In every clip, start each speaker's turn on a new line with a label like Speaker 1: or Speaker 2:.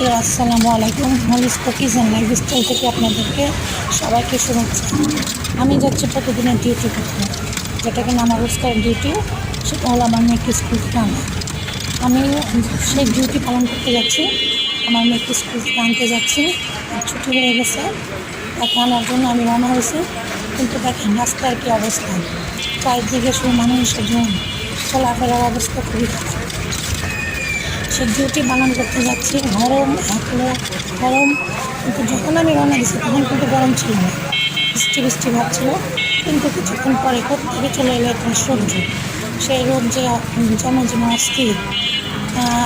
Speaker 1: Hello, আসসালামু আলাইকুম। Molly's cookies and lifestyle থেকে আপনাদেরকে সবাইকে শুভেচ্ছা। আমি যাচ্ছি প্রতিদিনের ডিউটি করতে, যেটা কিনা আমার রোজকার ডিউটি। সেটা হলো আমার মেয়েকে স্কুল থেকে আনা। আমি সেই ডিউটি পালন করতে যাচ্ছি। আমার মেয়েকে স্কুল থেকে আনতে যাচ্ছি। ছুটি হয়ে গেছে, তাকে আনার জন্য আমি রওনা হয়েছি। কিন্তু দেখেন রাস্তার কী অবস্থা, চারিদিকে শুধু মানুষের জন, চলাফেরার অবস্থা খুবই খারাপ। সে ডিউটি পালন করতে যাচ্ছি, গরম এখনো গরম। কিন্তু যখন আমি রওনা দিচ্ছি তখন কিন্তু গরম ছিল না, বৃষ্টি বৃষ্টি ভাব ছিল। কিন্তু কিছুক্ষণ পরে কোত্থেকে চলে এলো একটা সূর্য। সেই রোদ যে যেন অস্থির।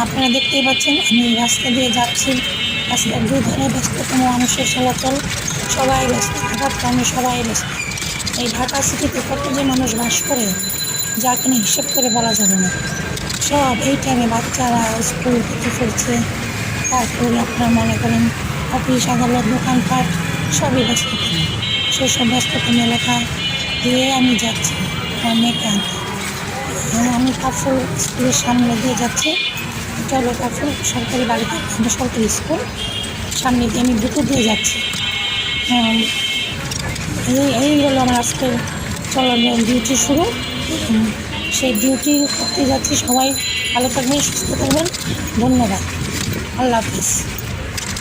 Speaker 1: আপনারা দেখতেই পাচ্ছেন, আমি রাস্তা দিয়ে যাচ্ছি। রাস্তার দুই ধারে ব্যস্ততম মানুষের চলাচল, সবাই ব্যস্ত, হঠাৎ আমি সবাই ব্যস্ত। এই ঢাকা সিটিতে কত যে মানুষ বাস করে, যা কিনা হিসেব করে বলা যাবে না। সব এই টাইমে বাচ্চারা স্কুল থেকে ফিরছে, তারপরে আপনার মনে করেন অফিস আদালত দোকানপাট সবই ব্যস্ততম। সেসব ব্যস্ততম এলাকা দিয়ে আমি যাচ্ছি আমার মেয়েকে আনতে। আমি কাফুল স্কুলের সামনে দিয়ে যাচ্ছি। এটা হলো কাফুল সরকারি বাড়িতে, সরকারি স্কুল। সামনে দিয়ে আমি ভিতর দিয়ে যাচ্ছি। এই হলো আমার আজকের চলার ডিউটি শুরু। সেই ডিউটি করতে যাচ্ছি। সবাই ভালো থাকবেন, সুস্থ থাকবেন। ধন্যবাদ। আল্লাহ হাফিজ।